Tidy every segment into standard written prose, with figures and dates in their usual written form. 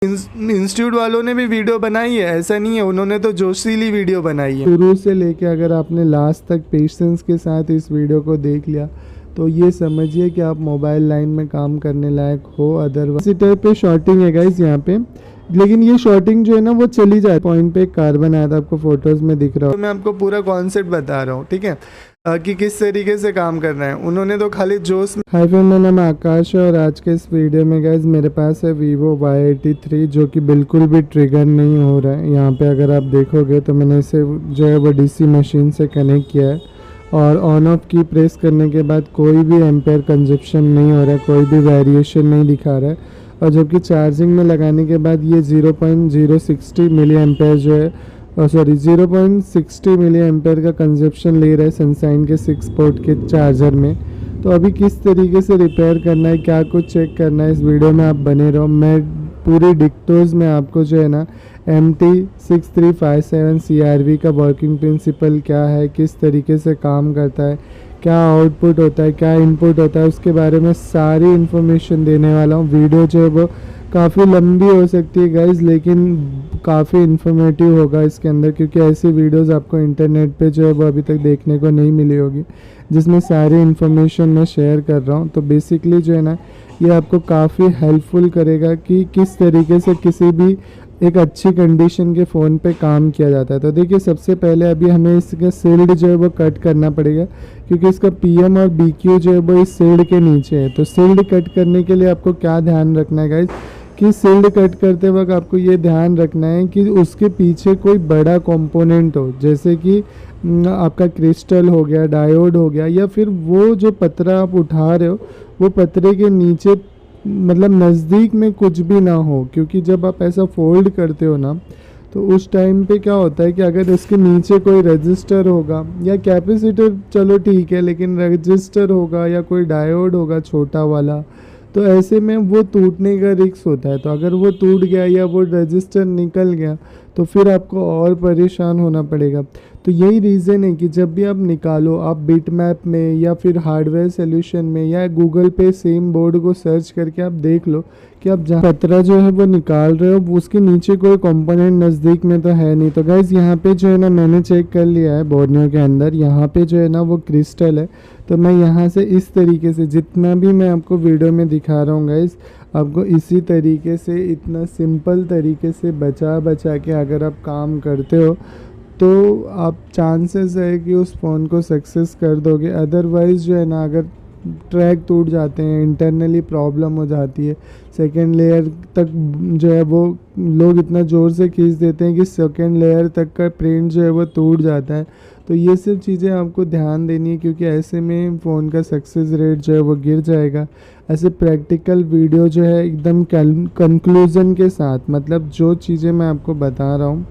Institute वालों ने भी वीडियो बनाई है, ऐसा नहीं है, उन्होंने तो जोशीली वीडियो बनाई है। शुरू से लेके अगर आपने लास्ट तक पेशेंस के साथ इस वीडियो को देख लिया तो ये समझिए कि आप मोबाइल लाइन में काम करने लायक हो। अदरवाइज इसी टाइप पे शॉर्टिंग है गाइस यहाँ पे, लेकिन ये शॉर्टिंग जो है ना वो चली जाए। पॉइंट पे एक कार्बन आया था, आपको फोटोज में दिख रहा हो। तो मैं आपको पूरा कॉन्सेप्ट बता रहा हूँ, ठीक है, कि किस तरीके से काम करना है। उन्होंने तो खाली जोश में। हाय फ्रेंड, मेरा नाम आकाश है और आज के इस वीडियो में गाइस मेरे पास है Vivo Y83 जो कि बिल्कुल भी ट्रिगर नहीं हो रहा है। यहाँ पे अगर आप देखोगे तो मैंने इसे जो है वो DC मशीन से कनेक्ट किया है और ऑन ऑफ की प्रेस करने के बाद कोई भी एम्पेयर कंजप्शन नहीं हो रहा है, कोई भी वेरिएशन नहीं दिखा रहा है। और जबकि चार्जिंग में लगाने के बाद ये 0.060 मिली एम्पेयर जो है 0.60 मिली एम्पेयर का कंजप्शन ले रहा है सनशाइन के 6 पोर्ट के चार्जर में। तो अभी किस तरीके से रिपेयर करना है, क्या कुछ चेक करना है, इस वीडियो में आप बने रहो। मैं पूरी डिक्टोज में आपको जो है ना MT6357 CRV का वर्किंग प्रिंसिपल क्या है, किस तरीके से काम करता है, क्या आउटपुट होता है, क्या इनपुट होता है, उसके बारे में सारी इन्फॉर्मेशन देने वाला हूँ। वीडियो जो है वो काफ़ी लंबी हो सकती है गाइज, लेकिन काफ़ी इन्फॉर्मेटिव होगा इसके अंदर, क्योंकि ऐसी वीडियोस आपको इंटरनेट पे जो है वो अभी तक देखने को नहीं मिली होगी जिसमें सारी इन्फॉर्मेशन मैं शेयर कर रहा हूँ। तो बेसिकली जो है ना ये आपको काफ़ी हेल्पफुल करेगा कि किस तरीके से किसी भी एक अच्छी कंडीशन के फ़ोन पे काम किया जाता है। तो देखिए, सबसे पहले अभी हमें इसका शिल्ड जो है वो कट करना पड़ेगा, क्योंकि इसका PM और BQ जो है वो इस शिल्ड के नीचे है। तो शिल्ड कट करने के लिए आपको क्या ध्यान रखना है गाइज, कि शिल्ड कट करते वक्त आपको ये ध्यान रखना है कि उसके पीछे कोई बड़ा कंपोनेंट हो, जैसे कि आपका क्रिस्टल हो गया, डायोड हो गया, या फिर वो जो पतरा आप उठा रहे हो वो पतरे के नीचे मतलब नज़दीक में कुछ भी ना हो। क्योंकि जब आप ऐसा फोल्ड करते हो ना तो उस टाइम पे क्या होता है कि अगर इसके नीचे कोई रजिस्टर होगा या कैपेसिटर, चलो ठीक है, लेकिन रजिस्टर होगा या कोई डायोड होगा छोटा वाला, तो ऐसे में वो टूटने का रिस्क होता है। तो अगर वो टूट गया या वो रजिस्टर निकल गया तो फिर आपको और परेशान होना पड़ेगा। तो यही रीज़न है कि जब भी आप निकालो, आप बिटमैप में या फिर हार्डवेयर सॉल्यूशन में या गूगल पे सेम बोर्ड को सर्च करके आप देख लो कि आप जहाँ पतरा जो है वो निकाल रहे हो उसके नीचे कोई कंपोनेंट नज़दीक में तो है नहीं। तो गाइज़ यहाँ पे जो है ना मैंने चेक कर लिया है बोर्नियो के अंदर, यहाँ पे जो है ना वो क्रिस्टल है। तो मैं यहाँ से इस तरीके से जितना भी मैं आपको वीडियो में दिखा रहा हूँ गाइज़, आपको इसी तरीके से इतना सिंपल तरीके से बचा के अगर आप काम करते हो तो आप चांसेस है कि उस फ़ोन को सक्सेस कर दोगे। अदरवाइज़ जो है ना, अगर ट्रैक टूट जाते हैं, इंटरनली प्रॉब्लम हो जाती है, सेकेंड लेयर तक जो है वो लोग इतना ज़ोर से खींच देते हैं कि सेकेंड लेयर तक का प्रिंट जो है वो टूट जाता है। तो ये सब चीज़ें आपको ध्यान देनी है, क्योंकि ऐसे में फ़ोन का सक्सेस रेट जो है वो गिर जाएगा। ऐसे प्रैक्टिकल वीडियो जो है एकदम कंक्लूज़न के साथ, मतलब जो चीज़ें मैं आपको बता रहा हूँ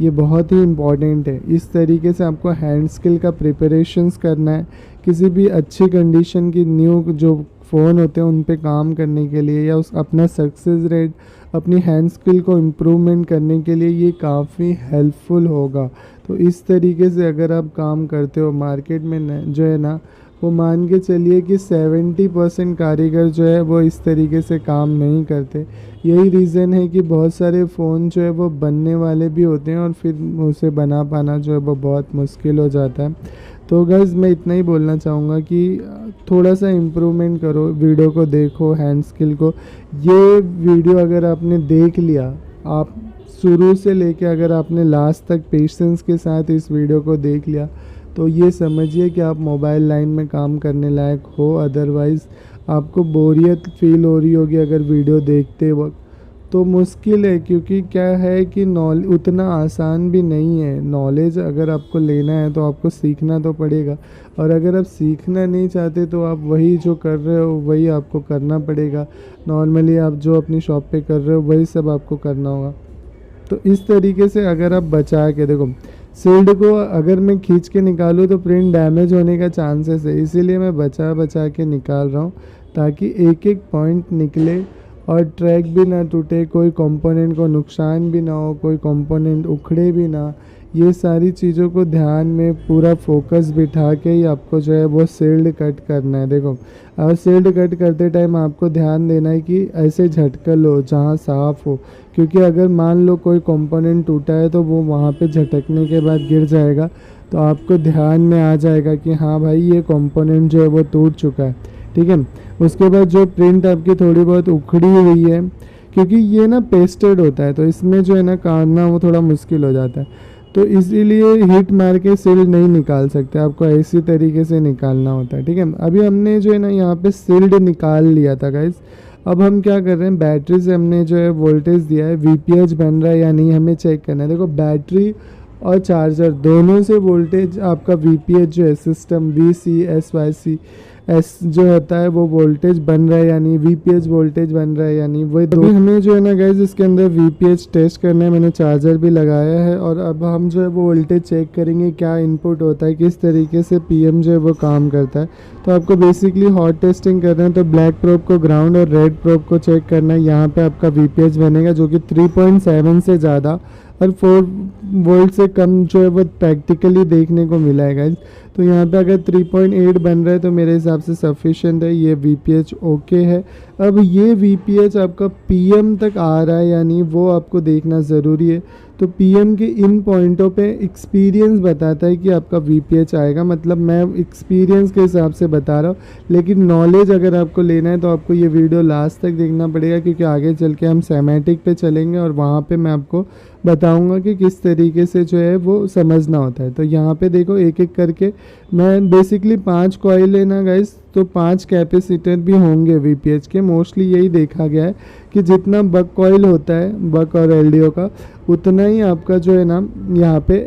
ये बहुत ही इम्पॉर्टेंट है। इस तरीके से आपको हैंड स्किल का प्रिपरेशंस करना है किसी भी अच्छी कंडीशन की न्यू जो फ़ोन होते हैं उन पे काम करने के लिए, या उस अपना सक्सेस रेट, अपनी हैंड स्किल को इम्प्रूवमेंट करने के लिए ये काफ़ी हेल्पफुल होगा। तो इस तरीके से अगर आप काम करते हो मार्केट में जो है ना, वो मान के चलिए कि 70% कारीगर जो है वो इस तरीके से काम नहीं करते। यही रीज़न है कि बहुत सारे फ़ोन जो है वो बनने वाले भी होते हैं और फिर उसे बना पाना जो है वो बहुत मुश्किल हो जाता है। तो गाइस मैं इतना ही बोलना चाहूँगा कि थोड़ा सा इम्प्रूवमेंट करो, वीडियो को देखो, हैंड स्किल को। ये वीडियो अगर आपने देख लिया, आप शुरू से लेके अगर आपने लास्ट तक पेशेंस के साथ इस वीडियो को देख लिया तो ये समझिए कि आप मोबाइल लाइन में काम करने लायक हो। अदरवाइज़ आपको बोरियत फील हो रही होगी अगर वीडियो देखते वक्त, तो मुश्किल है, क्योंकि क्या है कि उतना आसान भी नहीं है। नॉलेज अगर आपको लेना है तो आपको सीखना तो पड़ेगा, और अगर आप सीखना नहीं चाहते तो आप वही जो कर रहे हो वही आपको करना पड़ेगा। नॉर्मली आप जो अपनी शॉप पे कर रहे हो वही सब आपको करना होगा। तो इस तरीके से अगर आप बचा के देखो, शील्ड को अगर मैं खींच के निकालूँ तो प्रिंट डैमेज होने का चांसेस है, इसीलिए मैं बचा के निकाल रहा हूँ ताकि एक एक पॉइंट निकले और ट्रैक भी ना टूटे, कोई कंपोनेंट को नुकसान भी ना हो, कोई कंपोनेंट उखड़े भी ना। ये सारी चीज़ों को ध्यान में पूरा फोकस बिठा के ही आपको जो है वो सील्ड कट करना है। देखो, और सील्ड कट करते टाइम आपको ध्यान देना है कि ऐसे झटकल हो जहाँ साफ़ हो, क्योंकि अगर मान लो कोई कंपोनेंट टूटा है तो वो वहाँ पे झटकने के बाद गिर जाएगा, तो आपको ध्यान में आ जाएगा कि हाँ भाई ये कंपोनेंट जो है वो टूट चुका है। ठीक है। उसके बाद जो प्रिंट आपकी थोड़ी बहुत उखड़ी हुई है, क्योंकि ये ना पेस्टेड होता है तो इसमें जो है ना काटना वो थोड़ा मुश्किल हो जाता है, तो इसीलिए हीट मार के सील्ड नहीं निकाल सकते, आपको ऐसी तरीके से निकालना होता है। ठीक है। अभी हमने जो है ना यहाँ पे सील्ड निकाल लिया था गाइस। अब हम क्या कर रहे हैं, बैटरी से हमने जो है वोल्टेज दिया है, वीपीएच बन रहा है या नहीं हमें चेक करना है। देखो, बैटरी और चार्जर दोनों से वोल्टेज आपका वीपीएच जो है सिस्टम VCSYC एस जो होता है वो वोल्टेज बन रहा है या नहीं, वीपीएच वोल्टेज बन रहा है या नहीं, वो दो हमें जो है ना गाइज इसके अंदर वीपीएच टेस्ट करना है। मैंने चार्जर भी लगाया है और अब हम जो है वो वोल्टेज चेक करेंगे क्या इनपुट होता है, किस तरीके से पीएम जो है वो काम करता है। तो आपको बेसिकली हॉट टेस्टिंग करना है, तो ब्लैक प्रोब को ग्राउंड और रेड प्रोब को चेक करना है। यहाँ पे आपका वीपीएच बनेगा जो कि 3.7 से ज़्यादा और 4 वोल्ट से कम जो है वो प्रैक्टिकली देखने को मिला है गाइज। तो यहाँ पे अगर 3.8 बन रहा है तो मेरे हिसाब से सफिशिएंट है, ये वीपीएच ओके है। अब ये वीपीएच आपका पीएम तक आ रहा है या नहीं वो आपको देखना ज़रूरी है। तो पीएम के इन पॉइंटों पे एक्सपीरियंस बताता है कि आपका वीपीएच आएगा, मतलब मैं एक्सपीरियंस के हिसाब से बता रहा हूँ, लेकिन नॉलेज अगर आपको लेना है तो आपको ये वीडियो लास्ट तक देखना पड़ेगा, क्योंकि आगे चल के हम सेमेटिक पे चलेंगे और वहाँ पे मैं आपको बताऊंगा कि किस तरीके से जो है वो समझना होता है। तो यहाँ पे देखो एक एक करके मैं बेसिकली 5 कॉइल है ना गाइस, तो 5 कैपेसिटर भी होंगे वीपीएच के। मोस्टली यही देखा गया है कि जितना बक कॉइल होता है बक और एलडीओ का, उतना ही आपका जो है ना यहाँ पे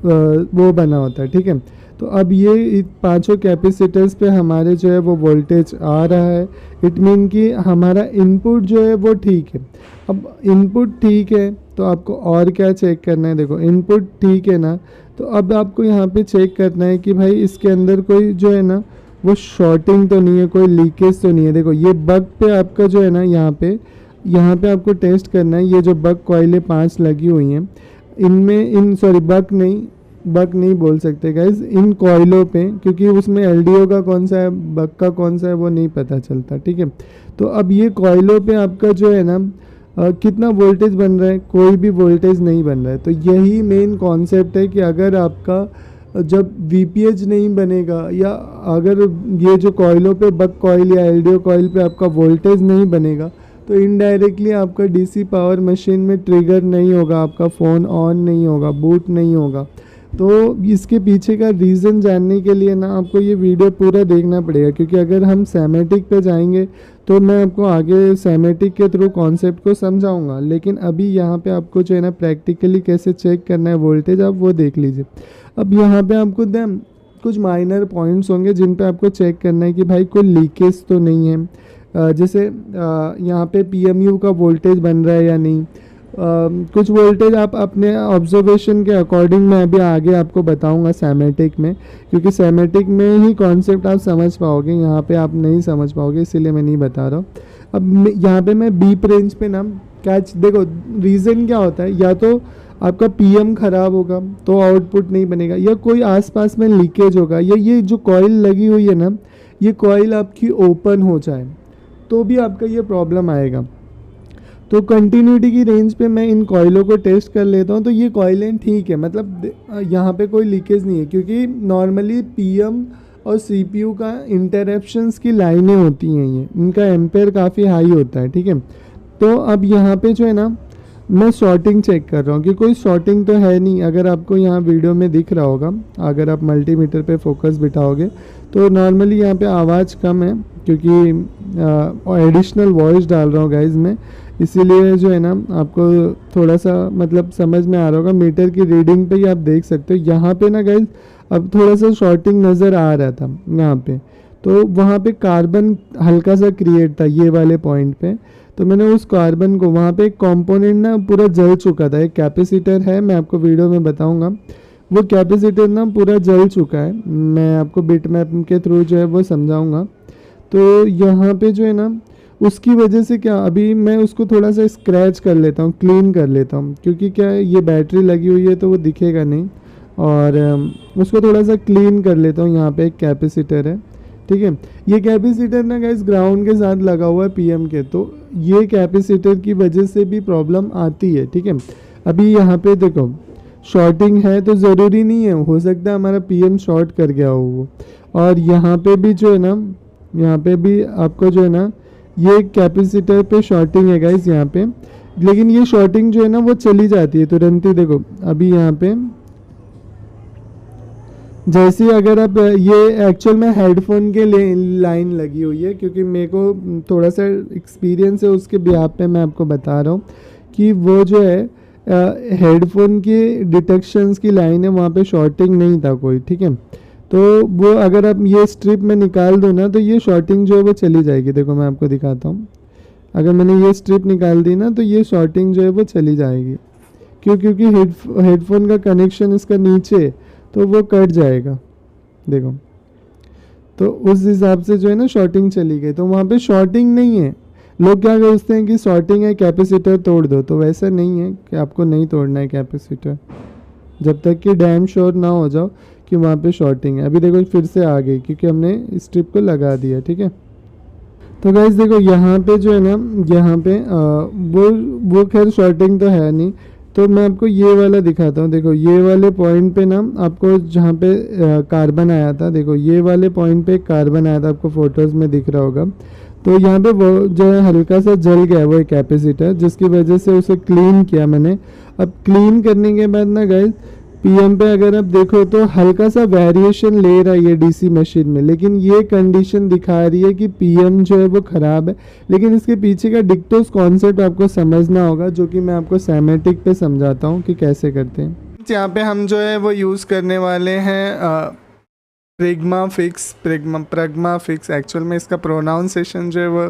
वो बना होता है। ठीक है। तो अब ये पांचों कैपेसिटर्स पे हमारे जो है वो वोल्टेज आ रहा है, इट मीन कि हमारा इनपुट जो है वो ठीक है। अब इनपुट ठीक है तो आपको और क्या चेक करना है, देखो इनपुट ठीक है ना, तो अब आपको यहाँ पे चेक करना है कि भाई इसके अंदर कोई जो है ना वो शॉर्टिंग तो नहीं है, कोई लीकेज तो नहीं है। देखो ये बग पे आपका जो है ना यहाँ पे आपको टेस्ट करना है। ये जो बग कॉइलें 5 लगी हुई हैं इनमें बग नहीं बोल सकते गाइज इन कॉइलों पे, क्योंकि उसमें एलडीओ का कौन सा है बग का कौन सा है वो नहीं पता चलता। ठीक है। तो अब ये कॉइलों पे आपका जो है ना कितना वोल्टेज बन रहा है, कोई भी वोल्टेज नहीं बन रहा है। तो यही मेन कॉन्सेप्ट है कि अगर आपका जब वीपीएच नहीं बनेगा या अगर ये जो कॉइलों पे बग कॉइल या एलडीओ कॉइल पे आपका वोल्टेज नहीं बनेगा तो इनडायरेक्टली आपका डीसी पावर मशीन में ट्रिगर नहीं होगा, आपका फ़ोन ऑन नहीं होगा, बूट नहीं होगा। तो इसके पीछे का रीज़न जानने के लिए ना आपको ये वीडियो पूरा देखना पड़ेगा, क्योंकि अगर हम सैमेटिक पे जाएंगे तो मैं आपको आगे सैमेटिक के थ्रू कॉन्सेप्ट को समझाऊंगा, लेकिन अभी यहाँ पे आपको जो है ना प्रैक्टिकली कैसे चेक करना है वोल्टेज आप वो देख लीजिए। अब यहाँ पे आपको कुछ माइनर पॉइंट्स होंगे जिन पे आपको चेक करना है कि भाई कोई लीकेज तो नहीं है। जैसे यहाँ पे पीएमयू का वोल्टेज बन रहा है या नहीं। कुछ वोल्टेज आप अपने ऑब्जर्वेशन के अकॉर्डिंग मैं अभी आगे आपको बताऊंगा सैमेटिक में, क्योंकि सैमेटिक में ही कॉन्सेप्ट आप समझ पाओगे, यहाँ पे आप नहीं समझ पाओगे, इसीलिए मैं नहीं बता रहा हूँ। अब यहाँ पे मैं बीप रेंज पे ना कैच, देखो रीज़न क्या होता है, या तो आपका पीएम ख़राब होगा तो आउटपुट नहीं बनेगा, या कोई आसपास में लीकेज होगा, या ये जो कॉइल लगी हुई है ना ये कॉइल आपकी ओपन हो जाए तो भी आपका ये प्रॉब्लम आएगा। तो कंटिन्यूटी की रेंज पे मैं इन कॉइलों को टेस्ट कर लेता हूँ, तो ये कॉइलें ठीक है, मतलब यहाँ पे कोई लीकेज नहीं है, क्योंकि नॉर्मली पीएम और सीपीयू का इंटरप्शंस की लाइनें होती हैं, ये इनका एम्पेयर काफ़ी हाई होता है। ठीक है। तो अब यहाँ पे जो है ना मैं शॉर्टिंग चेक कर रहा हूँ कि कोई शॉर्टिंग तो है नहीं। अगर आपको यहाँ वीडियो में दिख रहा होगा, अगर आप मल्टीमीटर पे फोकस बिठाओगे तो नॉर्मली यहाँ पे आवाज़ कम है, क्योंकि एडिशनल वॉइस डाल रहा हूँ गाइज मैं, इसीलिए जो है ना आपको थोड़ा सा मतलब समझ में आ रहा होगा। मीटर की रीडिंग पे ही आप देख सकते हो, यहाँ पे ना गाइज अब थोड़ा सा शॉर्टिंग नज़र आ रहा था यहाँ पे, तो वहाँ पे कार्बन हल्का सा क्रिएट था ये वाले पॉइंट पे, तो मैंने उस कार्बन को वहाँ पे एक कंपोनेंट ना पूरा जल चुका था। एक कैपेसिटर है, मैं आपको वीडियो में बताऊँगा, वो कैपेसिटर ना पूरा जल चुका है, मैं आपको बिट मैप के थ्रू जो है वो समझाऊँगा। तो यहाँ पे जो है ना उसकी वजह से क्या, अभी मैं उसको थोड़ा सा स्क्रैच कर लेता हूँ, क्लीन कर लेता हूँ, क्योंकि क्या है ये बैटरी लगी हुई है तो वो दिखेगा नहीं। और उसको थोड़ा सा क्लीन कर लेता हूँ। यहाँ पे एक कैपेसिटर है, ठीक है। ये कैपेसिटर ना गाइस ग्राउंड के साथ लगा हुआ है पीएम के, तो ये कैपेसिटर की वजह से भी प्रॉब्लम आती है, ठीक है। अभी यहाँ पे देखो शॉर्टिंग है तो ज़रूरी नहीं है, हो सकता है हमारा पीएम शॉर्ट कर गया हो वो। और यहाँ पे भी जो है ना, यहाँ पे भी आपको जो है ना ये कैपेसिटर पे शॉर्टिंग है गाइस यहाँ पे, लेकिन ये शॉर्टिंग जो है ना वो चली जाती है तुरंत ही। देखो अभी यहाँ पे जैसे अगर आप ये एक्चुअल में हेडफोन के लाइन लगी हुई है, क्योंकि मेरे को थोड़ा सा एक्सपीरियंस है उसके बिहाफ पे मैं आपको बता रहा हूँ कि वो जो है हेडफोन की डिटेक्शंस की लाइन है, वहाँ पे शॉर्टिंग नहीं था कोई, ठीक है। तो वो अगर आप ये स्ट्रिप में निकाल दो ना तो ये शॉर्टिंग जो है वो चली जाएगी। देखो मैं आपको दिखाता हूँ, अगर मैंने ये स्ट्रिप निकाल दी ना तो ये शॉर्टिंग जो है वो चली जाएगी। क्योंकि हेडफोन का कनेक्शन इसका नीचे, तो वो कट जाएगा। देखो तो उस हिसाब से जो है ना शॉर्टिंग चली गई, तो वहाँ पे शॉर्टिंग नहीं है। लोग क्या सोचते हैं कि शॉर्टिंग है कैपेसिटर तोड़ दो, तो वैसा नहीं है कि आपको नहीं तोड़ना है कैपेसिटर, जब तक कि डैम श्योर ना हो जाओ कि वहाँ पे शॉर्टिंग है। अभी देखो फिर से आ गई क्योंकि हमने स्ट्रिप को लगा दिया, ठीक है। तो गाइस देखो यहाँ पे जो है ना, यहाँ पे वो खैर शॉर्टिंग तो है नहीं, तो मैं आपको ये वाला दिखाता हूँ। देखो ये वाले पॉइंट पे ना आपको जहाँ पे कार्बन आया था, देखो ये वाले पॉइंट पे कार्बन आया था, आपको फोटोज़ में दिख रहा होगा। तो यहाँ पे वो जो है हल्का सा जल गया वो एक कैपेसिटर, जिसकी वजह से उसे क्लीन किया मैंने। अब क्लीन करने के बाद ना गाइस पीएम पे अगर आप देखो तो हल्का सा वेरिएशन ले रहा है ये डीसी मशीन में, लेकिन ये कंडीशन दिखा रही है कि पीएम जो है वो ख़राब है। लेकिन इसके पीछे का डिक्टोस कॉन्सेप्ट आपको समझना होगा, जो कि मैं आपको सैमेटिक पे समझाता हूँ कि कैसे करते हैं। यहाँ पे हम जो है वो यूज़ करने वाले हैं प्रग्मा फिक्स। एक्चुअल में इसका प्रोनाउंसिएशन जो है वो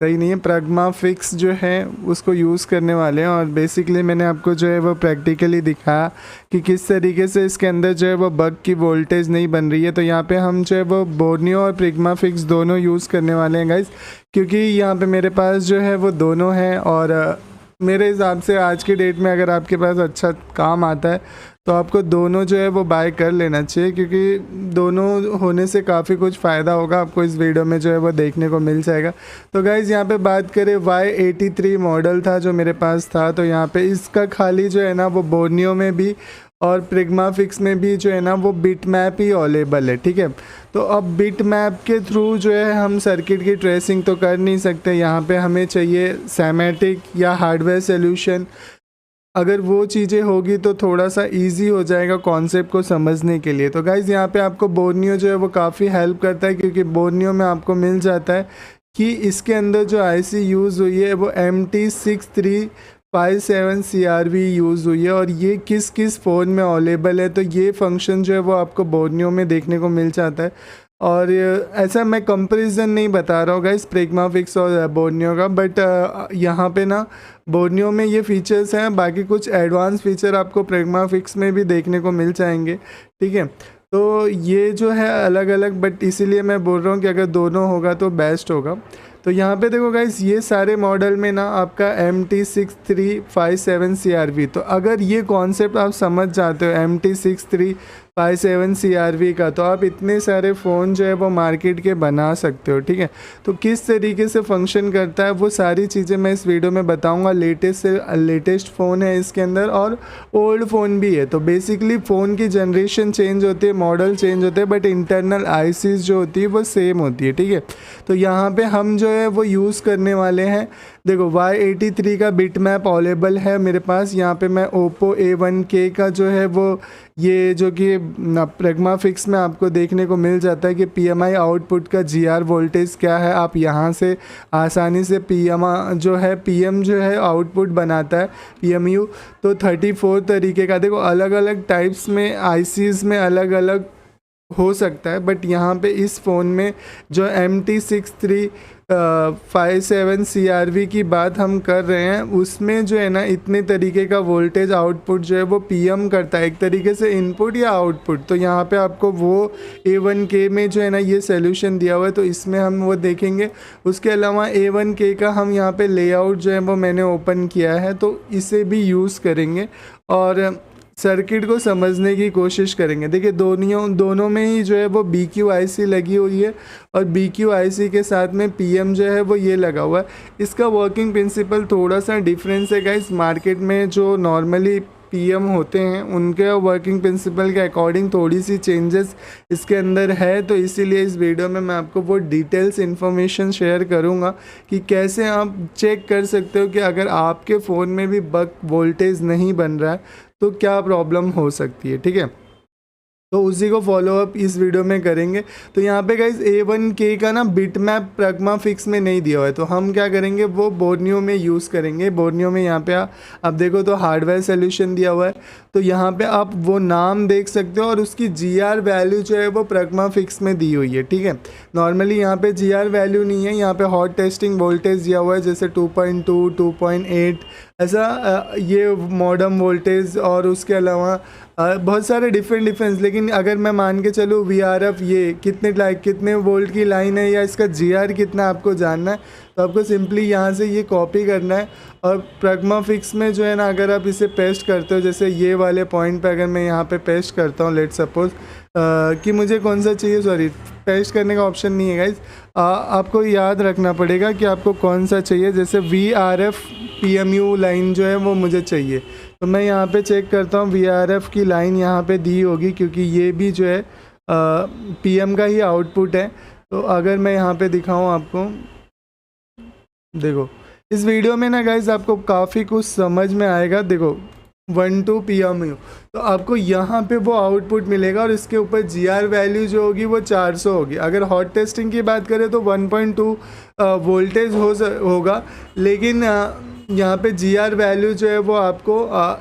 सही नहीं है, प्रग्मा फिक्स जो है उसको यूज़ करने वाले हैं। और बेसिकली मैंने आपको जो है वो प्रैक्टिकली दिखाया कि किस तरीके से इसके अंदर जो है वो बग की वोल्टेज नहीं बन रही है। तो यहाँ पे हम जो है वो बोर्नियो और प्रग्मा फिक्स दोनों यूज़ करने वाले हैं गाइस, क्योंकि यहाँ पे मेरे पास जो है वो दोनों हैं। और मेरे हिसाब से आज की डेट में अगर आपके पास अच्छा काम आता है तो आपको दोनों जो है वो बाय कर लेना चाहिए, क्योंकि दोनों होने से काफ़ी कुछ फ़ायदा होगा आपको इस वीडियो में जो है वो देखने को मिल जाएगा। तो गाइज़ यहाँ पे बात करें Y83 मॉडल था जो मेरे पास था, तो यहाँ पे इसका खाली जो है ना वो बोर्नियो में भी और प्रग्मा फिक्स में भी जो है ना वो बिट मैप ही अवेलेबल है, ठीक है। तो अब बिट मैप के थ्रू जो है हम सर्किट की ट्रेसिंग तो कर नहीं सकते, यहाँ पे हमें चाहिए सैमेटिक या हार्डवेयर सोल्यूशन। अगर वो चीज़ें होगी तो थोड़ा सा इजी हो जाएगा कॉन्सेप्ट को समझने के लिए। तो गाइज़ यहाँ पे आपको बोर्नियो जो है वो काफ़ी हेल्प करता है, क्योंकि बोर्नियो में आपको मिल जाता है कि इसके अंदर जो आईसी यूज़ हुई है वो MT6357 CRV यूज़ हुई है, और ये किस किस फ़ोन में अवेलेबल है। तो ये फंक्शन जो है वो आपको बोर्नियो में देखने को मिल जाता है। और ऐसा मैं कंपैरिजन नहीं बता रहा हूँ गाइस प्रग्मा फिक्स और बोर्नियो का, बट यहाँ पे ना बोर्नियो में ये फीचर्स हैं, बाकी कुछ एडवांस फीचर आपको प्रग्मा फिक्स में भी देखने को मिल जाएंगे, ठीक है। तो ये जो है अलग अलग, बट इसीलिए मैं बोल रहा हूँ कि अगर दोनों होगा तो बेस्ट होगा। तो यहाँ पे देखो गाइस ये सारे मॉडल में ना आपका MT6357 CRV, तो अगर ये कॉन्सेप्ट आप समझ जाते हो MT6357 CRV का, तो आप इतने सारे फ़ोन जो है वो मार्केट के बना सकते हो, ठीक है। तो किस तरीके से फंक्शन करता है वो सारी चीज़ें मैं इस वीडियो में बताऊंगा। लेटेस्ट से लेटेस्ट फ़ोन है इसके अंदर और ओल्ड फ़ोन भी है। तो बेसिकली फ़ोन की जनरेशन चेंज होती है, मॉडल चेंज होते हैं, बट इंटरनल आईसीज जो होती है वो सेम होती है, ठीक है। तो यहाँ पे हम जो है वो यूज़ करने वाले हैं, देखो Y83 का बिट मैप अवेलेबल है मेरे पास। यहाँ पे मैं Oppo A1K का जो है वो ये जो कि प्रग्मा फिक्स में आपको देखने को मिल जाता है कि PMI आउटपुट का GR वोल्टेज क्या है। आप यहाँ से आसानी से PM जो है आउटपुट बनाता है PMU। तो 34 तरीके का, देखो अलग अलग टाइप्स में ICs में अलग अलग हो सकता है, बट यहाँ पे इस फ़ोन में जो MT63 57 CRV की बात हम कर रहे हैं, उसमें जो है ना इतने तरीके का वोल्टेज आउटपुट जो है वो PM करता है, एक तरीके से इनपुट या आउटपुट। तो यहाँ पे आपको वो A1K में जो है ना ये सोल्यूशन दिया हुआ है, तो इसमें हम वो देखेंगे। उसके अलावा A1K का हम यहाँ पे लेआउट जो है वो मैंने ओपन किया है, तो इसे भी यूज़ करेंगे और सर्किट को समझने की कोशिश करेंगे। देखिए दोनों में ही जो है वो BQIC लगी हुई है और BQIC के साथ में PM जो है वो ये लगा हुआ है। इसका वर्किंग प्रिंसिपल थोड़ा सा डिफरेंस है गाइस। मार्केट में जो नॉर्मली PM होते हैं उनके वर्किंग प्रिंसिपल के अकॉर्डिंग थोड़ी सी चेंजेस इसके अंदर है, तो इसीलिए इस वीडियो में मैं आपको वो डिटेल्स इन्फॉर्मेशन शेयर करूंगा कि कैसे आप चेक कर सकते हो कि अगर आपके फ़ोन में भी बक वोल्टेज नहीं बन रहा है तो क्या प्रॉब्लम हो सकती है। ठीक है, तो उसी को फॉलो अप इस वीडियो में करेंगे। तो यहाँ पे गाइज A1K का ना बिटमैप प्रगमा फिक्स में नहीं दिया हुआ है, तो हम क्या करेंगे वो बोर्नियो में यूज़ करेंगे। बोर्नियो में यहाँ पे आप देखो तो हार्डवेयर सोल्यूशन दिया हुआ है, तो यहाँ पे आप वो नाम देख सकते हो और उसकी GR वैल्यू जो है वो प्रगमा फिक्स में दी हुई है। ठीक है, नॉर्मली यहाँ पे GR वैल्यू नहीं है, यहाँ पे हॉट टेस्टिंग वोल्टेज दिया हुआ है जैसे 2.2 2.8 ऐसा ये मॉडम वोल्टेज, और उसके अलावा बहुत सारे डिफरेंस। लेकिन अगर मैं मान के चलूँ VRF ये कितने वोल्ट की लाइन है या इसका GR कितना आपको जानना है, तो आपको सिंपली यहाँ से ये कॉपी करना है और प्रगमा फिक्स में जो है ना अगर आप इसे पेस्ट करते हो, जैसे ये वाले पॉइंट पे अगर मैं यहाँ पे पेस्ट करता हूँ, लेट सपोज कि मुझे कौन सा चाहिए, सॉरी पेस्ट करने का ऑप्शन नहीं है गाइज, आपको याद रखना पड़ेगा कि आपको कौन सा चाहिए। जैसे VRF PMU लाइन जो है वो मुझे चाहिए, तो मैं यहाँ पे चेक करता हूँ VRF की लाइन यहाँ पे दी होगी, क्योंकि ये भी जो है PM का ही आउटपुट है। तो अगर मैं यहाँ पे दिखाऊँ आपको, देखो इस वीडियो में ना गाइज आपको काफ़ी कुछ समझ में आएगा। देखो 1 2 PMU, तो आपको यहाँ पे वो आउटपुट मिलेगा और इसके ऊपर GR वैल्यू जो होगी वो 400 होगी। अगर हॉट टेस्टिंग की बात करें तो 1.2 वोल्टेज होगा, लेकिन यहाँ पे GR वैल्यू जो है वो आपको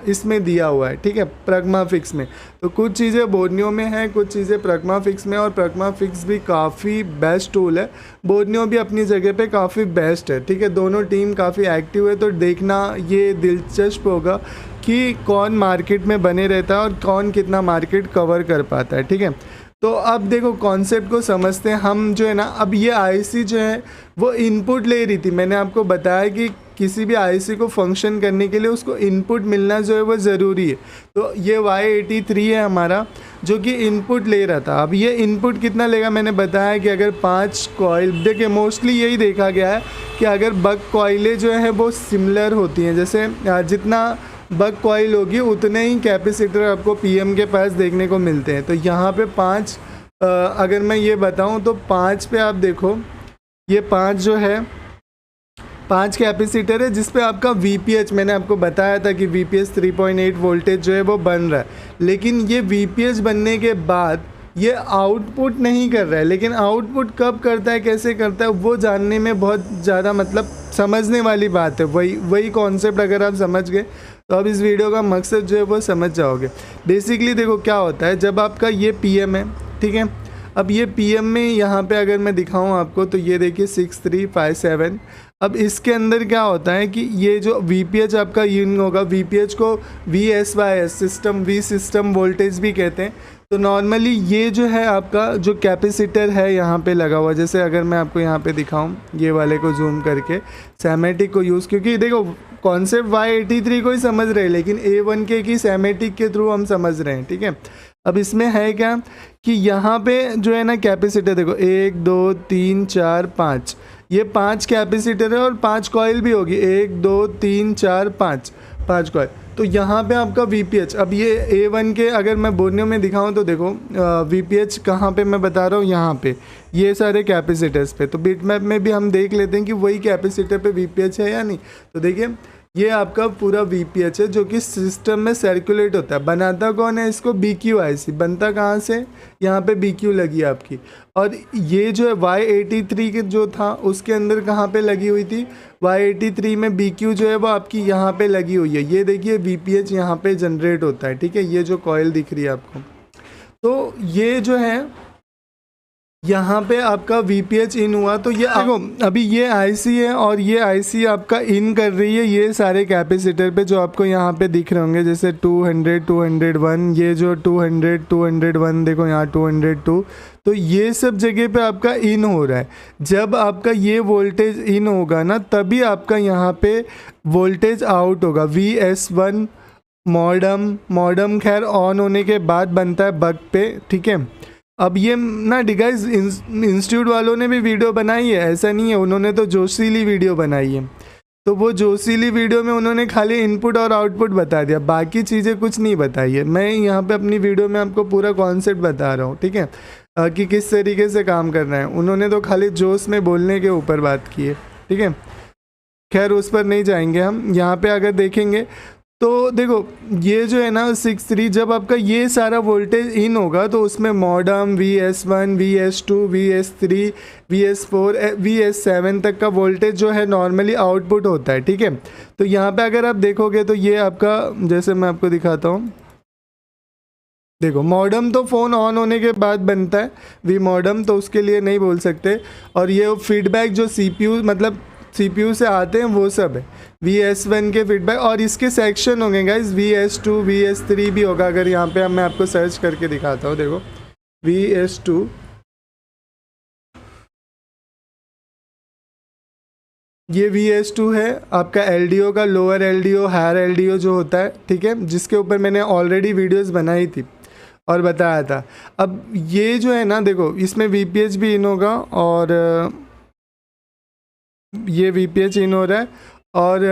इसमें दिया हुआ है। ठीक है, प्रगमा फिक्स में। तो कुछ चीज़ें बोर्नियो में है, कुछ चीज़ें प्रगमा फिक्स में, और प्रगमा फिक्स भी काफ़ी बेस्ट टूल है, बोर्नियो भी अपनी जगह पे काफ़ी बेस्ट है। ठीक है, दोनों टीम काफ़ी एक्टिव है, तो देखना ये दिलचस्प होगा कि कौन मार्केट में बने रहता है और कौन कितना मार्केट कवर कर पाता है। ठीक है, तो अब देखो कॉन्सेप्ट को समझते हैं हम। जो है ना अब ये IC जो है वो इनपुट ले रही थी, मैंने आपको बताया कि किसी भी IC को फंक्शन करने के लिए उसको इनपुट मिलना जो है वो ज़रूरी है। तो ये Y83 है हमारा जो कि इनपुट ले रहा था। अब ये इनपुट कितना लेगा, मैंने बताया कि अगर 5 कॉइल, देखिए मोस्टली यही देखा गया है कि अगर बक कॉइलें जो हैं वो सिमिलर होती हैं, जैसे जितना बक कॉइल होगी उतने ही कैपेसिटर आपको PM के पास देखने को मिलते हैं। तो यहाँ पे 5 अगर मैं ये बताऊँ तो 5 पे आप देखो, ये 5 जो है 5 कैपेसिटर है जिस पे आपका VPH, मैंने आपको बताया था कि VPH 3.8 वोल्टेज जो है वो बन रहा है, लेकिन ये VPH बनने के बाद ये आउटपुट नहीं कर रहा है। लेकिन आउटपुट कब करता है, कैसे करता है, वो जानने में बहुत ज़्यादा मतलब समझने वाली बात है। वही कॉन्सेप्ट अगर आप समझ गए तो अब इस वीडियो का मकसद जो है वो समझ जाओगे। बेसिकली देखो क्या होता है, जब आपका ये PM है, ठीक है, अब ये PM में यहाँ पे अगर मैं दिखाऊँ आपको तो ये देखिए 6357। अब इसके अंदर क्या होता है कि ये जो VPH आपका यूनिट होगा, VPH को VSYS सिस्टम वोल्टेज भी कहते हैं। तो नॉर्मली ये जो है आपका जो कैपेसिटर है यहाँ पे लगा हुआ, जैसे अगर मैं आपको यहाँ पे दिखाऊं, ये वाले को जूम करके सैमेटिक को यूज़, क्योंकि देखो कॉन्सेप्ट Y83 को ही समझ रहे हैं लेकिन A1K की सैमेटिक के थ्रू हम समझ रहे हैं। ठीक है, अब इसमें है क्या कि यहाँ पे जो है ना कैपेसिटर देखो 1 2 3 4 5, ये 5 कैपेसिटर है और 5 कॉइल भी होगी, 1 2 3 4 5 कॉइल। तो यहाँ पे आपका VPH, अब ये A1K अगर मैं बोर्नियो में दिखाऊं तो देखो VPH कहाँ पे मैं बता रहा हूँ, यहाँ पे ये सारे कैपेसिटर्स पे। तो बिटमैप में भी हम देख लेते हैं कि वही कैपेसिटर पे VPH है या नहीं। तो देखिए ये आपका पूरा VPH है जो कि सिस्टम में सर्कुलेट होता है। बनाता कौन है इसको, BQIC। बनता कहाँ से, यहाँ पे BQ लगी है आपकी। और ये जो है Y83 के जो था उसके अंदर कहाँ पे लगी हुई थी, Y83 में BQ जो है वो आपकी यहाँ पे लगी हुई है। ये देखिए VPH यहाँ पे जनरेट होता है। ठीक है, ये जो कॉइल दिख रही है आपको, तो ये जो है यहाँ पे आपका VPH इन हुआ तो ये देखो अभी ये आईसी है और ये आईसी आपका इन कर रही है ये सारे कैपेसिटर पे जो आपको यहाँ पे दिख रहे होंगे, जैसे 200 201, ये जो 200 201 देखो यहाँ 202, तो ये सब जगह पे आपका इन हो रहा है। जब आपका ये वोल्टेज इन होगा ना तभी आपका यहाँ पे वोल्टेज आउट होगा। VS1 मॉडम खैर ऑन होने के बाद बनता है बग पे, ठीक है। अब ये ना गाइस इंस्टीट्यूट वालों ने भी वीडियो बनाई है, ऐसा नहीं है, उन्होंने तो जोशीली वीडियो बनाई है। तो वो जोशीली वीडियो में उन्होंने खाली इनपुट और आउटपुट बता दिया, बाकी चीज़ें कुछ नहीं बताई है। मैं यहाँ पे अपनी वीडियो में आपको पूरा कॉन्सेप्ट बता रहा हूँ, ठीक है, कि किस तरीके से काम करना है। उन्होंने तो खाली जोश में बोलने के ऊपर बात की है, ठीक है। खैर उस पर नहीं जाएंगे हम। यहाँ पे अगर देखेंगे तो देखो ये जो है ना 63, जब आपका ये सारा वोल्टेज इन होगा तो उसमें modem VS1 VS2 VS3 VS4 VS7 तक का वोल्टेज जो है नॉर्मली आउटपुट होता है, ठीक है। तो यहाँ पे अगर आप देखोगे तो ये आपका, जैसे मैं आपको दिखाता हूँ, देखो मॉडम तो फ़ोन ऑन होने के बाद बनता है, वी मॉडम, तो उसके लिए नहीं बोल सकते। और ये फीडबैक जो CPU मतलब CPU से आते हैं वो सब है, VS1 के फीडबैक। और इसके सेक्शन होंगे गाइज, VS2 VS3 भी होगा। अगर यहाँ पे मैं आपको सर्च करके दिखाता हूँ, देखो VS2, ये VS2 है आपका LDO का, लोअर LDO हायर LDO जो होता है, ठीक है, जिसके ऊपर मैंने ऑलरेडी वीडियोस बनाई थी और बताया था। अब ये जो है ना देखो इसमें VPH भी इन होगा और ये VPH इन हो रहा है। और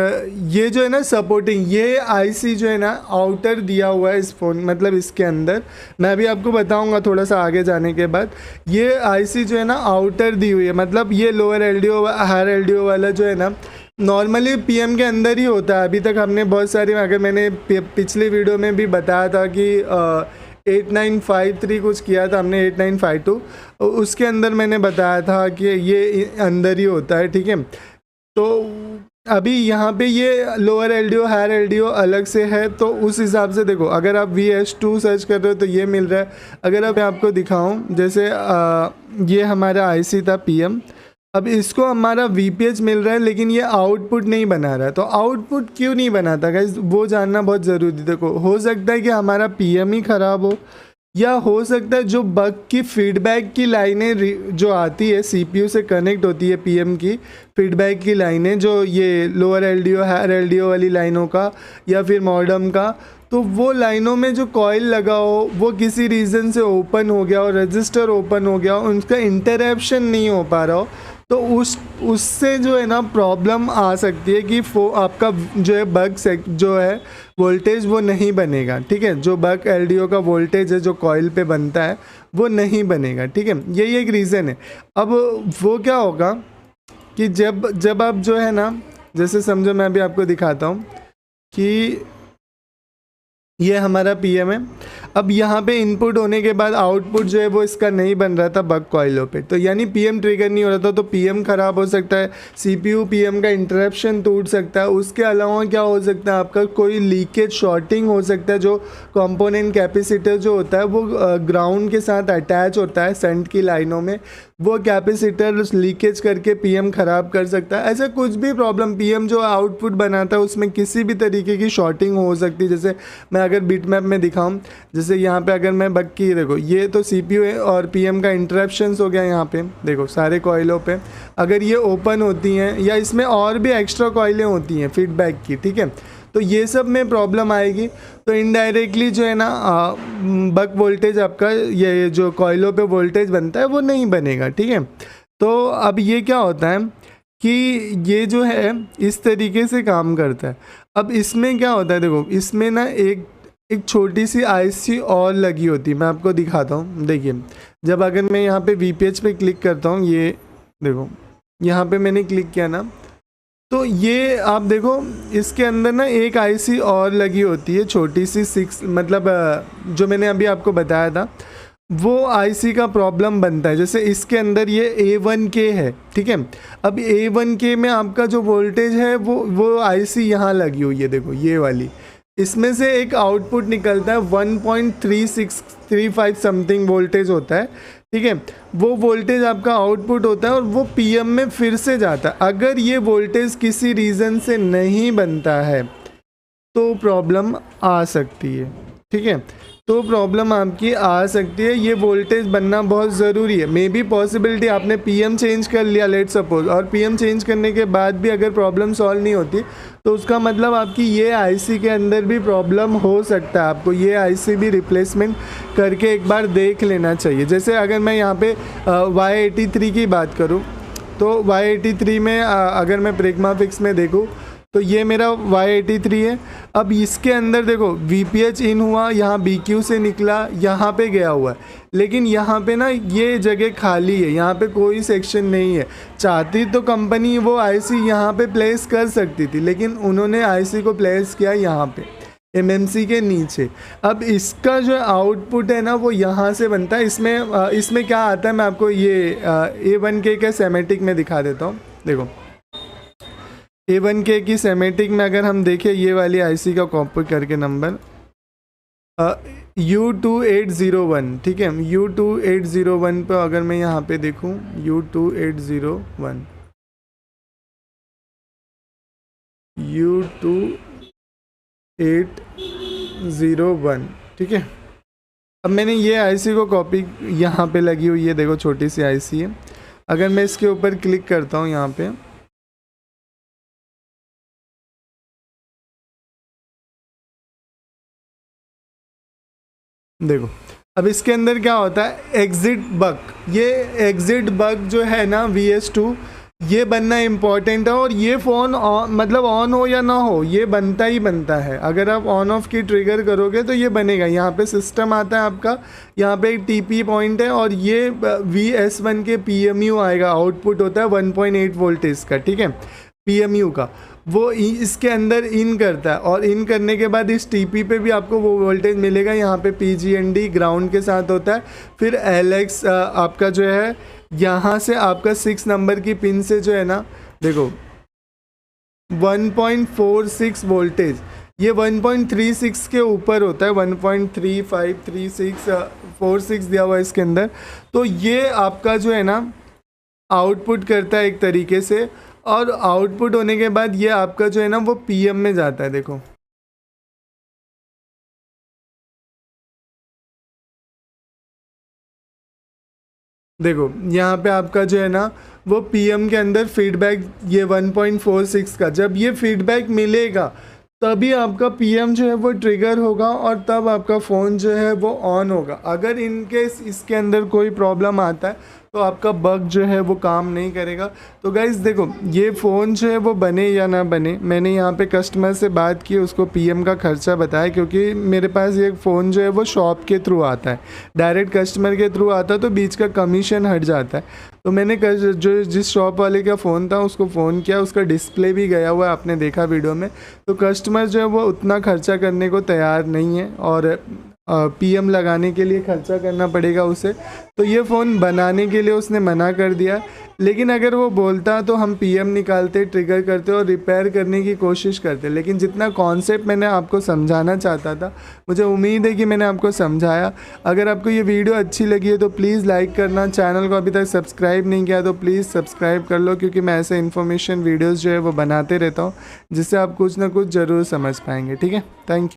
ये जो है ना सपोर्टिंग, ये आईसी जो है ना आउटर दिया हुआ है इस फ़ोन, मतलब इसके अंदर मैं अभी आपको बताऊंगा थोड़ा सा आगे जाने के बाद। ये आईसी जो है ना आउटर दी हुई है, मतलब ये लोअर LDO हायर LDO वाला जो है ना नॉर्मली PM के अंदर ही होता है। अभी तक हमने बहुत सारी, अगर मैंने पिछली वीडियो में भी बताया था कि 8953 कुछ किया था हमने, 8952, उसके अंदर मैंने बताया था कि ये अंदर ही होता है, ठीक है। तो अभी यहाँ पे ये लोअर LDO हायर LDO अलग से है, तो उस हिसाब से देखो अगर आप VS2 सर्च कर रहे हो तो ये मिल रहा है। अगर अब मैं आपको दिखाऊं, जैसे ये हमारा आईसी था PM, अब इसको हमारा VPH मिल रहा है लेकिन ये आउटपुट नहीं बना रहा है। तो आउटपुट क्यों नहीं बनाता गाइस, वो जानना बहुत ज़रूरी। देखो हो सकता है कि हमारा PM ही ख़राब हो, या हो सकता है जो बग की फीडबैक की लाइनें जो आती है CPU से कनेक्ट होती है, PM की फीडबैक की लाइनें, जो ये लोअर LDO हायर LDO वाली लाइनों का या फिर मॉडम का, तो वो लाइनों में जो कॉइल लगा हो वो किसी रीज़न से ओपन हो गया हो, रजिस्टर ओपन हो गया हो, उनका इंटरैप्शन नहीं हो पा रहा हो, तो उससे जो है ना प्रॉब्लम आ सकती है कि आपका जो है बग जो है वोल्टेज वो नहीं बनेगा, ठीक है। जो बग LDO का वोल्टेज है जो कॉइल पे बनता है वो नहीं बनेगा, ठीक है। यही एक रीज़न है। अब वो क्या होगा कि जब आप जो है ना, जैसे समझो मैं अभी आपको दिखाता हूँ कि ये हमारा PM है। अब यहाँ पे इनपुट होने के बाद आउटपुट जो है वो इसका नहीं बन रहा था बग कॉइलों पे, तो यानी PM ट्रिगर नहीं हो रहा था, तो PM ख़राब हो सकता है, CPU PM का इंटरप्शन टूट सकता है। उसके अलावा क्या हो सकता है, आपका कोई लीकेज शॉर्टिंग हो सकता है। जो कंपोनेंट कैपेसिटर जो होता है वो ग्राउंड के साथ अटैच होता है शंट की लाइनों में, वो कैपेसिटर लीकेज करके PM ख़राब कर सकता है। ऐसा कुछ भी प्रॉब्लम, PM जो आउटपुट बनाता है उसमें किसी भी तरीके की शॉर्टिंग हो सकती है। जैसे मैं अगर बिटमैप में दिखाऊं, जैसे यहाँ पे अगर मैं बग की, देखो ये तो CPU है और PM का इंटरप्शंस हो गया यहाँ पे, देखो सारे कॉइलों पे अगर ये ओपन होती हैं या इसमें और भी एक्स्ट्रा कॉइलें होती हैं फीडबैक की, ठीक है, तो ये सब में प्रॉब्लम आएगी। तो इनडायरेक्टली जो है ना बक वोल्टेज आपका, ये जो कॉइलों पे वोल्टेज बनता है वो नहीं बनेगा, ठीक है। तो अब ये क्या होता है कि ये जो है इस तरीके से काम करता है। अब इसमें क्या होता है, देखो इसमें ना एक छोटी सी IC और लगी होती है, मैं आपको दिखाता हूँ। देखिए जब अगर मैं यहाँ पे VPH पे क्लिक करता हूँ, ये देखो यहाँ पे मैंने क्लिक किया ना, तो ये आप देखो इसके अंदर ना एक IC और लगी होती है छोटी सी 6, मतलब जो मैंने अभी आपको बताया था वो IC का प्रॉब्लम बनता है। जैसे इसके अंदर ये A1K है, ठीक है। अब A1K में आपका जो वोल्टेज है वो IC यहाँ लगी हुई है, देखो ये वाली, इसमें से एक आउटपुट निकलता है 1.3635 समथिंग वोल्टेज होता है, ठीक है, वो वोल्टेज आपका आउटपुट होता है और वो पीएम में फिर से जाता है। अगर ये वोल्टेज किसी रीज़न से नहीं बनता है तो प्रॉब्लम आ सकती है। ठीक है, तो प्रॉब्लम आपकी आ सकती है। ये वोल्टेज बनना बहुत ज़रूरी है। मे बी पॉसिबिलिटी आपने पीएम चेंज कर लिया लेट सपोज, और पीएम चेंज करने के बाद भी अगर प्रॉब्लम सॉल्व नहीं होती तो उसका मतलब आपकी ये आईसी के अंदर भी प्रॉब्लम हो सकता है। आपको ये आईसी भी रिप्लेसमेंट करके एक बार देख लेना चाहिए। जैसे अगर मैं यहाँ पे Y83 की बात करूँ तो Y83 में अगर मैं प्रिग्मा फिक्स में देखूँ तो ये मेरा Y83 है। अब इसके अंदर देखो VPH इन हुआ, यहाँ BQ से निकला, यहाँ पे गया हुआ है, लेकिन यहाँ पे ना ये जगह खाली है, यहाँ पे कोई सेक्शन नहीं है। चाहती तो कंपनी वो IC यहाँ पे प्लेस कर सकती थी, लेकिन उन्होंने IC को प्लेस किया यहाँ पे MMC के नीचे। अब इसका जो आउटपुट है ना वो यहाँ से बनता है। इसमें क्या आता है मैं आपको ये A1K के सेमेटिक में दिखा देता हूँ। देखो A1K की सेमेटिक में अगर हम देखें ये वाली IC का कॉपी करके नंबर U2801, ठीक है, U2801 पर अगर मैं यहाँ पे देखूँ U2801 U2801, ठीक है। अब मैंने ये IC को कॉपी यहाँ पे लगी हुई है, देखो छोटी सी IC है। अगर मैं इसके ऊपर क्लिक करता हूँ यहाँ पे, देखो अब इसके अंदर क्या होता है, एग्जिट बग। ये एग्जिट बग जो है ना VS2, ये बनना इम्पॉर्टेंट है। और ये फ़ोन मतलब ऑन हो या ना हो ये बनता ही बनता है। अगर आप ऑन ऑफ की ट्रिगर करोगे तो ये बनेगा। यहाँ पे सिस्टम आता है आपका, यहाँ पे एक TP पॉइंट है और ये VS1 के PMU आएगा, आउटपुट होता है 1.8 वोल्टेज का, ठीक है, PMU का। वो इसके अंदर इन करता है और इन करने के बाद इस TP पे भी आपको वो वोल्टेज मिलेगा। यहाँ पे PGND ग्राउंड के साथ होता है। फिर LX आपका जो है यहाँ से आपका 6 नंबर की पिन से जो है ना, देखो 1.46 वोल्टेज, ये 1.36 के ऊपर होता है, 1.353646 दिया हुआ है इसके अंदर। तो ये आपका जो है ना आउटपुट करता है एक तरीके से, और आउटपुट होने के बाद ये आपका जो है ना वो PM में जाता है। देखो देखो यहाँ पे आपका जो है ना वो PM के अंदर फीडबैक, ये 1.46 का, जब ये फीडबैक मिलेगा तभी आपका PM जो है वो ट्रिगर होगा और तब आपका फ़ोन जो है वो ऑन होगा। अगर इनकेस इसके अंदर कोई प्रॉब्लम आता है तो आपका बग जो है वो काम नहीं करेगा। तो गाइज़ देखो ये फ़ोन जो है वो बने या ना बने, मैंने यहाँ पे कस्टमर से बात की, उसको PM का ख़र्चा बताया, क्योंकि मेरे पास ये फ़ोन जो है वो शॉप के थ्रू आता है, डायरेक्ट कस्टमर के थ्रू आता है तो बीच का कमीशन हट जाता है। तो मैंने जो जिस शॉप वाले का फ़ोन था उसको फ़ोन किया, उसका डिस्प्ले भी गया हुआ है, आपने देखा वीडियो में। तो कस्टमर जो है वो उतना खर्चा करने को तैयार नहीं है और PM लगाने के लिए खर्चा करना पड़ेगा उसे। तो ये फ़ोन बनाने के लिए उसने मना कर दिया। लेकिन अगर वो बोलता तो हम PM निकालते, ट्रिगर करते और रिपेयर करने की कोशिश करते। लेकिन जितना कॉन्सेप्ट मैंने आपको समझाना चाहता था, मुझे उम्मीद है कि मैंने आपको समझाया। अगर आपको ये वीडियो अच्छी लगी है तो प्लीज़ लाइक करना। चैनल को अभी तक सब्सक्राइब नहीं किया तो प्लीज़ सब्सक्राइब कर लो, क्योंकि मैं ऐसे इन्फॉर्मेशन वीडियोज़ जो है वो बनाते रहता हूँ जिससे आप कुछ ना कुछ ज़रूर समझ पाएंगे। ठीक है, थैंक यू।